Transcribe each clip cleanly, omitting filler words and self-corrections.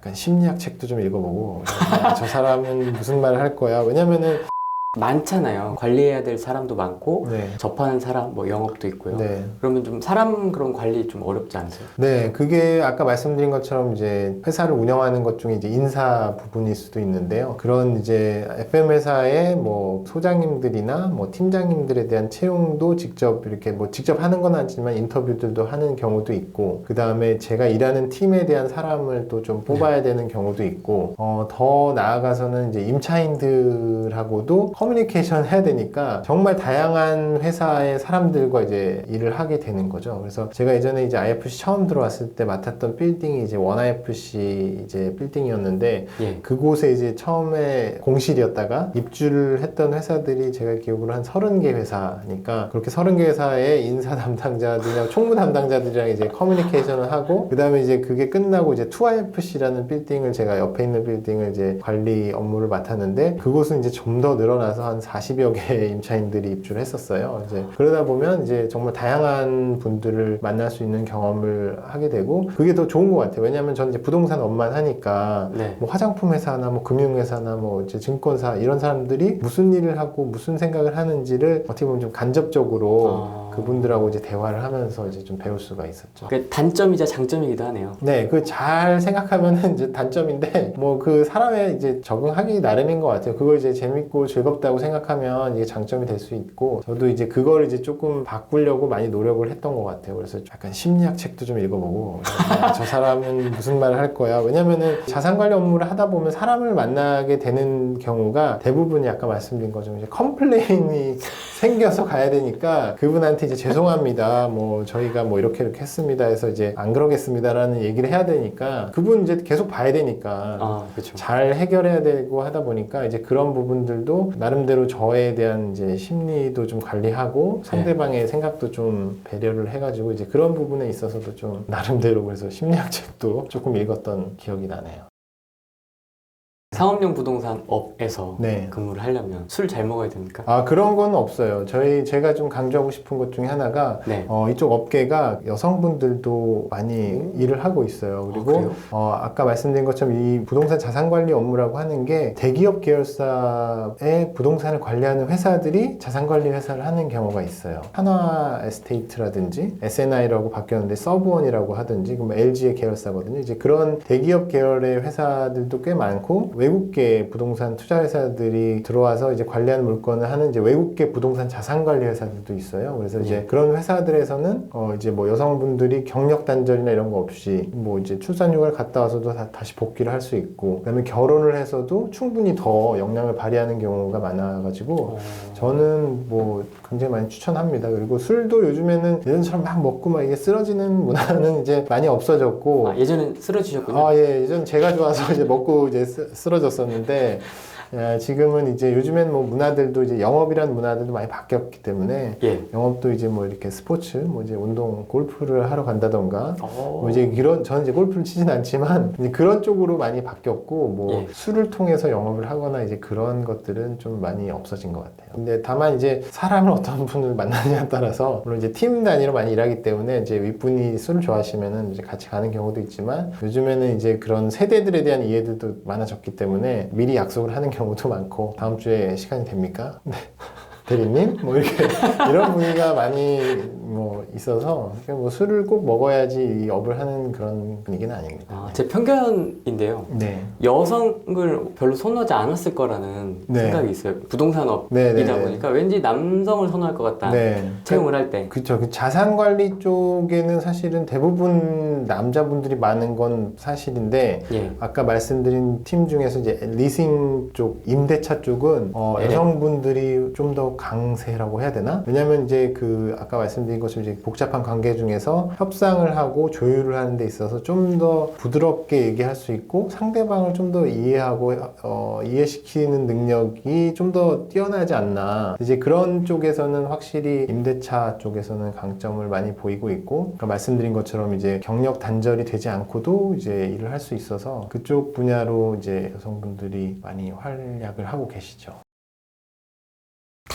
약간 심리학 책도 좀 읽어보고 저 사람은 무슨 말을 할 거야. 왜냐면은 많잖아요. 관리해야 될 사람도 많고 네. 접하는 사람, 뭐 영업도 있고요. 네. 그러면 좀 사람 그런 관리 좀 어렵지 않으세요? 네, 그게 아까 말씀드린 것처럼 이제 회사를 운영하는 것 중에 이제 인사 부분일 수도 있는데요. 그런 이제 FM 회사의 뭐 소장님들이나 뭐 팀장님들에 대한 채용도 직접 이렇게 뭐 직접 하는 건 아니지만 인터뷰들도 하는 경우도 있고, 그 다음에 제가 일하는 팀에 대한 사람을 또 좀 뽑아야 되는 경우도 있고, 더 나아가서는 이제 임차인들하고도 커뮤니케이션 해야 되니까 정말 다양한 회사의 사람들과 이제 일을 하게 되는 거죠. 그래서 제가 예전에 이제 IFC 처음 들어왔을 때 맡았던 빌딩이 이제 원 IFC 이제 빌딩이었는데 예. 그곳에 이제 처음에 공실이었다가 입주를 했던 회사들이 제가 기억으로 한 30개 회사니까 그렇게 30개 회사의 인사 담당자들이랑 총무 담당자들이랑 이제 커뮤니케이션을 하고, 그 다음에 이제 그게 끝나고 이제 2IFC라는 빌딩을 제가 옆에 있는 빌딩을 이제 관리 업무를 맡았는데, 그곳은 이제 좀 더 늘어나서 한 40여 개의 임차인들이 입주를 했었어요. 이제 그러다 보면 이제 정말 다양한 분들을 만날 수 있는 경험을 하게 되고, 그게 더 좋은 것 같아요. 왜냐하면 저는 이제 부동산 업만 하니까 네. 뭐 화장품 회사나 뭐 금융회사나 뭐 이제 증권사 이런 사람들이 무슨 일을 하고 무슨 생각을 하는지를 어떻게 보면 좀 간접적으로 그분들하고 이제 대화를 하면서 이제 좀 배울 수가 있었죠. 그러니까 단점이자 장점이기도 하네요. 네, 그 잘 생각하면은 이제 단점인데 뭐 그 사람의 이제 적응하기 나름인 것 같아요. 그걸 이제 재밌고 즐겁다고 생각하면 이게 장점이 될 수 있고, 저도 이제 그걸 이제 조금 바꾸려고 많이 노력을 했던 것 같아요. 그래서 약간 심리학 책도 좀 읽어보고 저 사람은 무슨 말을 할 거야. 왜냐면은 자산관리 업무를 하다 보면 사람을 만나게 되는 경우가 대부분이 아까 말씀드린 것처럼 이제 컴플레인이 생겨서 가야 되니까 그분한테 이제 죄송합니다. 뭐 저희가 뭐 이렇게 했습니다 해서 이제 안 그러겠습니다라는 얘기를 해야 되니까 그분 이제 계속 봐야 되니까 그렇죠. 잘 해결해야 되고 하다 보니까 이제 그런 부분들도 나름대로 저에 대한 이제 심리도 좀 관리하고 상대방의 생각도 좀 배려를 해가지고 이제 그런 부분에 있어서도 좀 나름대로 그래서 심리학 책도 조금 읽었던 기억이 나네요. 상업용 부동산 업에서 네. 근무를 하려면 술 잘 먹어야 됩니까? 아, 그런 건 없어요. 제가 좀 강조하고 싶은 것 중에 하나가 네. 이쪽 업계가 여성분들도 많이 일을 하고 있어요. 그리고 그래요? 아까 말씀드린 것처럼 이 부동산 자산관리 업무라고 하는 게 대기업 계열사의 부동산을 관리하는 회사들이 자산관리 회사를 하는 경우가 있어요. 한화 에스테이트라든지 SNI라고 바뀌었는데 서브원이라고 하든지 그럼 LG의 계열사거든요. 이제 그런 대기업 계열의 회사들도 꽤 많고, 외국계 부동산 투자 회사들이 들어와서 이제 관리하는 물건을 하는 이제 외국계 부동산 자산 관리 회사들도 있어요. 그래서 이제 그런 회사들에서는 이제 뭐 여성분들이 경력 단절이나 이런 거 없이 뭐 이제 출산휴가를 갔다 와서도 다시 복귀를 할 수 있고, 그다음에 결혼을 해서도 충분히 더 역량을 발휘하는 경우가 많아가지고 저는 뭐 굉장히 많이 추천합니다. 그리고 술도 요즘에는 예전처럼 막 먹고 막 이게 쓰러지는 문화는 이제 많이 없어졌고. 예전엔 쓰러지셨군요. 예, 예전 제가 좋아서 이제 먹고 이제 쓰러졌었는데, 지금은 이제 요즘엔 뭐 문화들도 이제 영업이라는 문화들도 많이 바뀌었기 때문에 예. 영업도 이제 뭐 이렇게 스포츠, 뭐 이제 운동, 골프를 하러 간다던가, 뭐 이제 저는 이제 골프를 치진 않지만 이제 그런 쪽으로 많이 바뀌었고, 뭐 술을 통해서 영업을 하거나 이제 그런 것들은 좀 많이 없어진 것 같아요. 근데 다만 이제 사람을 어떤 분을 만나느냐에 따라서 물론 이제 팀 단위로 많이 일하기 때문에 이제 윗분이 술을 좋아하시면은 이제 같이 가는 경우도 있지만, 요즘에는 이제 그런 세대들에 대한 이해들도 많아졌기 때문에 미리 약속을 하는 경우도 많고, 다음 주에 시간이 됩니까? 네. 대리님? 뭐 이렇게 이런 분위기가 많이 뭐 있어서 뭐 술을 꼭 먹어야지 이 업을 하는 그런 분위기는 아닙니다. 제 편견인데요. 네. 여성을 별로 선호하지 않았을 거라는 생각이 있어요. 부동산 업이다 보니까 왠지 남성을 선호할 것 같다. 채용을 할 때. 그렇죠. 그 자산관리 쪽에는 사실은 대부분 남자분들이 많은 건 사실인데, 아까 말씀드린 팀 중에서 이제 리싱 쪽, 임대차 쪽은 여성분들이 좀 더 강세라고 해야 되나? 왜냐면 이제 아까 말씀드린 것처럼 이제 복잡한 관계 중에서 협상을 하고 조율을 하는 데 있어서 좀 더 부드럽게 얘기할 수 있고, 상대방을 좀 더 이해하고, 이해시키는 능력이 좀 더 뛰어나지 않나. 이제 그런 쪽에서는 확실히 임대차 쪽에서는 강점을 많이 보이고 있고, 아까 말씀드린 것처럼 이제 경력 단절이 되지 않고도 이제 일을 할 수 있어서 그쪽 분야로 이제 여성분들이 많이 활약을 하고 계시죠.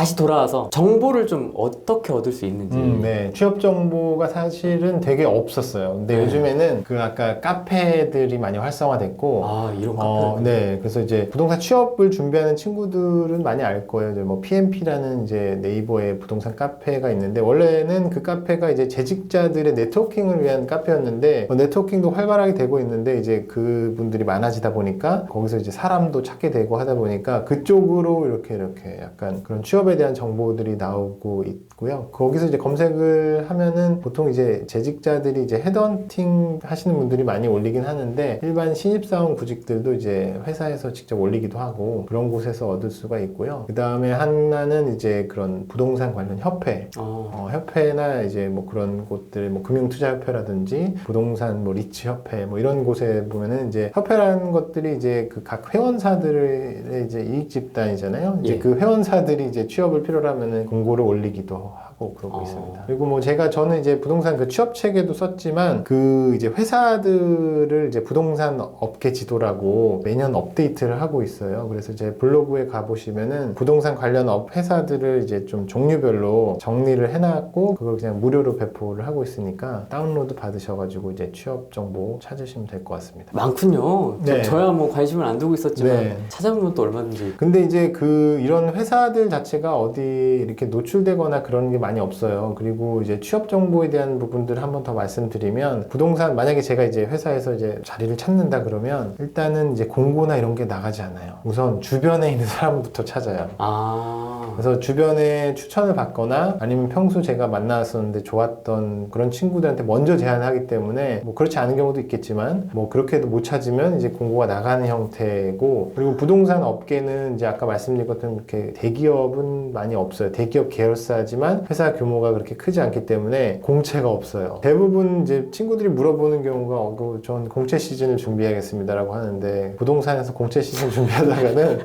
다시 돌아와서 정보를 좀 어떻게 얻을 수 있는지. 네. 취업 정보가 사실은 되게 없었어요. 근데 네. 요즘에는 그 아까 카페들이 많이 활성화됐고, 아, 이런 카페. 네. 그래서 이제 부동산 취업을 준비하는 친구들은 많이 알 거예요. 이제 뭐 PMP라는 이제 네이버의 부동산 카페가 있는데, 원래는 그 카페가 이제 재직자들의 네트워킹을 위한 카페였는데, 네트워킹도 활발하게 되고 있는데, 이제 그분들이 많아지다 보니까 거기서 이제 사람도 찾게 되고 하다 보니까 그쪽으로 이렇게 약간 그런 취업에 대한 정보들이 나오고 있고요. 거기서 이제 검색을 하면은 보통 이제 재직자들이 이제 헤드헌팅 하시는 분들이 많이 올리긴 하는데, 일반 신입사원 구직들도 이제 회사에서 직접 올리기도 하고 그런 곳에서 얻을 수가 있고요. 그 다음에 하나는 이제 그런 부동산 관련 협회, 협회나 이제 뭐 그런 곳들, 뭐 금융투자협회라든지 부동산 뭐 리츠협회 뭐 이런 곳에 보면은 이제 협회라는 것들이 이제 그 각 회원사들의 이제 이익 집단이잖아요. 이제 예. 그 회원사들이 이제 취업을 필요로 하면은 공고를 올리기도 하고 그러고 있습니다. 그리고 뭐 저는 이제 부동산 그 취업 체계도 썼지만 그 이제 회사들을 이제 부동산 업계 지도라고 매년 업데이트를 하고 있어요. 그래서 제 블로그에 가보시면은 부동산 관련 업 회사들을 이제 좀 종류별로 정리를 해놨고 그걸 그냥 무료로 배포를 하고 있으니까 다운로드 받으셔가지고 이제 취업 정보 찾으시면 될 것 같습니다. 많군요. 네. 저야 뭐 관심을 안 두고 있었지만 네. 찾아보면 또 얼마든지. 근데 이제 이런 회사들 자체가 어디 이렇게 노출되거나 그런 게 많이 없어요. 그리고 이제 취업 정보에 대한 부분들을 한 번 더 말씀드리면, 부동산 만약에 제가 이제 회사에서 이제 자리를 찾는다 그러면 일단은 이제 공고나 이런 게 나가지 않아요. 우선 주변에 있는 사람부터 찾아요. 그래서 주변에 추천을 받거나 아니면 평소 제가 만났었는데 좋았던 그런 친구들한테 먼저 제안하기 때문에 뭐 그렇지 않은 경우도 있겠지만 뭐 그렇게도 못 찾으면 이제 공고가 나가는 형태고, 그리고 부동산 업계는 이제 아까 말씀드린 것처럼 이렇게 대기업은 많이 없어요. 대기업 계열사지만 회사 규모가 그렇게 크지 않기 때문에 공채가 없어요. 대부분 이제 친구들이 물어보는 경우가 전 공채 시즌을 준비하겠습니다라고 하는데, 부동산에서 공채 시즌 준비하다가는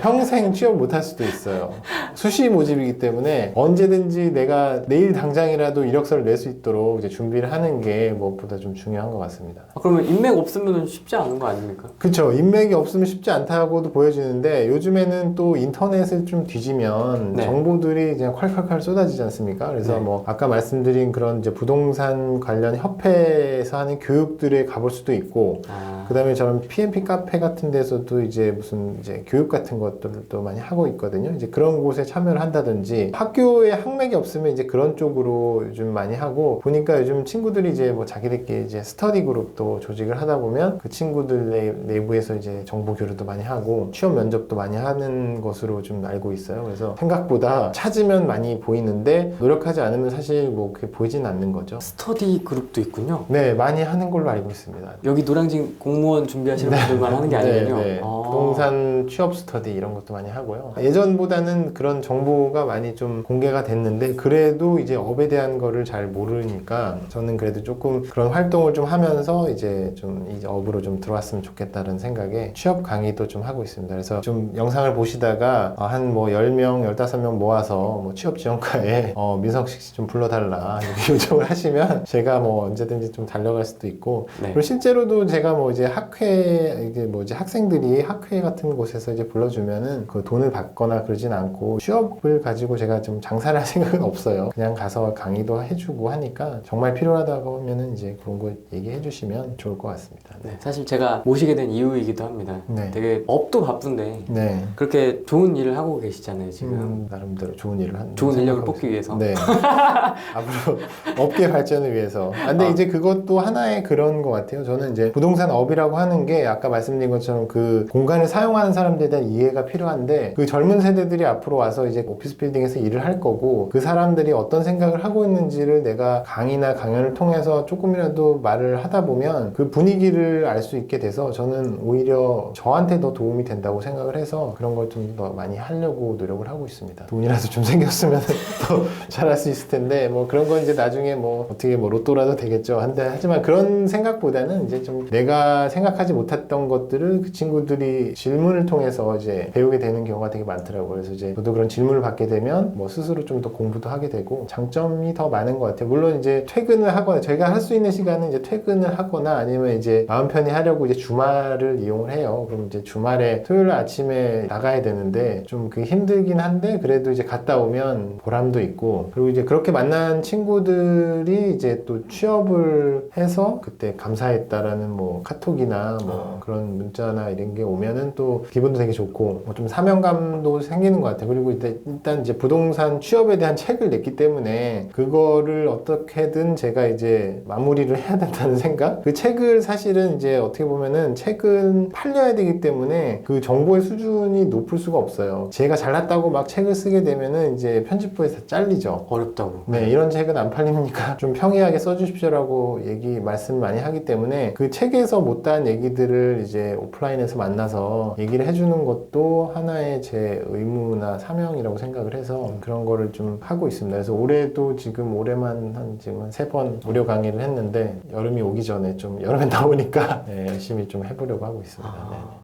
평생 취업 못할 수도 있어요. 수시 모집이기 때문에 언제든지 내가 내일 당장이라도 이력서를 낼 수 있도록 이제 준비를 하는 게 무엇보다 좀 중요한 것 같습니다. 그러면 인맥 없으면 쉽지 않은 거 아닙니까? 그렇죠. 인맥이 없으면 쉽지 않다고도 보여지는데, 요즘에는 또 인터넷을 좀 뒤지면 네. 정보들이 그냥 콸콸콸 쏟아지지 않습니까? 그래서 네. 뭐 아까 말씀드린 그런 이제 부동산 관련 협회에서 하는 교육들에 가볼 수도 있고, 그다음에 저는 PMP 카페 같은 데서도 이제 무슨 이제 교육 같은 것들도 많이 하고 있거든요. 이제 그런 곳에 참여를 한다든지, 학교에 학맥이 없으면 이제 그런 쪽으로 요즘 많이 하고, 보니까 요즘 친구들이 이제 뭐 자기들끼리 이제 스터디 그룹도 조직을 하다 보면 그 친구들 내부에서 이제 정보 교류도 많이 하고 취업 면접도 많이 하는 것으로 좀 알고 있어요. 그래서 생각보다 찾으면 많이 보이는데 노력하지 않으면 사실 뭐 그게 보이진 않는 거죠. 스터디 그룹도 있군요. 네, 많이 하는 걸로 알고 있습니다. 여기 노량진 공무원 준비하시는 분들만 하는 게 아니군요. 네. 부동산 취업 스터디 이런 것도 많이 하고요. 예전보다는 그런 정보가 많이 좀 공개가 됐는데, 그래도 이제 업에 대한 거를 잘 모르니까 저는 그래도 조금 그런 활동을 좀 하면서 이제 좀 이 업으로 좀 들어왔으면 좋겠다는 생각에 취업 강의도 좀 하고 있습니다. 그래서 좀 영상을 보시다가 한 뭐 10명, 15명 모아서 뭐 취업 지원과에 민석식 씨 좀 불러달라 이렇게 요청을 하시면 제가 뭐 언제든지 좀 달려갈 수도 있고, 네. 그리고 실제로도 제가 뭐 이제 이제 학생들이 학회 같은 곳에서 이제 불러주면은 그 돈을 받거나 그러진 않고, 취업을 가지고 제가 좀 장사를 할 생각은 없어요. 그냥 가서 강의도 해주고 하니까 정말 필요하다고 하면은 이제 그런 거 얘기해 주시면 좋을 것 같습니다. 네, 사실 제가 모시게 된 이유이기도 합니다. 네. 되게 업도 바쁜데 네. 그렇게 좋은 일을 하고 계시잖아요, 지금. 나름대로 좋은 일을 하는. 좋은 인력을 뽑기 위해서. 네. 앞으로 업계 발전을 위해서. 근데 이제 그것도 하나의 그런 것 같아요. 저는 이제 부동산 업이라고 하는 게 아까 말씀드린 것처럼 그 공간을 사용하는 사람들에 대한 이해가 필요한데, 그 젊은 세대들이 앞으로 와서 이제 오피스 빌딩에서 일을 할 거고, 그 사람들이 어떤 생각을 하고 있는지를 내가 강의나 강연을 통해서 조금이라도 말을 하다 보면 그 분위기를 알 수 있게 돼서 저는 오히려 저한테 더 도움이 된다고 생각을 해서 그런 걸 좀 더 많이 하려고 노력을 하고 있습니다. 돈이라도 좀 생겼으면 더 잘할 수 있을 텐데 뭐 그런 건 이제 나중에 뭐 어떻게 뭐 로또라도 되겠죠. 하지만 그런 생각보다는 이제 좀 내가 생각하지 못했던 것들을 그 친구들이 질문을 통해서 이제 배우게 되는 경우가 되게 많더라고요. 그래서 이제 저도 그런 질문을 받게 되면 뭐 스스로 좀 더 공부도 하게 되고 장점이 더 많은 것 같아요. 물론 이제 퇴근을 하거나 저희가 할 수 있는 시간은 이제 퇴근을 하거나 아니면 이제 마음 편히 하려고 이제 주말을 이용을 해요. 그럼 이제 주말에 토요일 아침에 나가야 되는데 좀 그게 힘들긴 한데 그래도 이제 갔다 오면 보람도 있고 그리고 이제 그렇게 만난 친구들이 이제 또 취업을 해서 그때 감사했다라는 뭐 카톡이나 뭐 그런 문자나 이런 게 오면은 또 기분도 되게 좋고 뭐 좀 사명감도 생기는 것 같아요. 그리고 일단 이제 부동산 취업에 대한 책을 냈기 때문에 그거를 어떻게든 제가 이제 마무리를 해야 된다는 생각? 그 책을 사실은 이제 어떻게 보면은 책은 팔려야 되기 때문에 그 정보의 수준이 높을 수가 없어요. 제가 잘났다고 막 책을 쓰게 되면은 이제 편집부에서 잘리죠. 어렵다고. 네, 이런 책은 안 팔리니까 좀 평이하게 써주십시오라고 말씀 많이 하기 때문에 그 책에서 못다한 얘기들을 이제 오프라인에서 만나서 얘기를 해주는 것도 하나의 제 의무나 사명이라고 생각을 해서 그런 거를 좀 하고 있습니다. 그래서 올해도 지금 올해만 지금 한 3번 무료 강의를 했는데 여름이 오기 전에 좀 여름에 나오니까 네, 열심히 좀 해보려고 하고 있습니다. 네.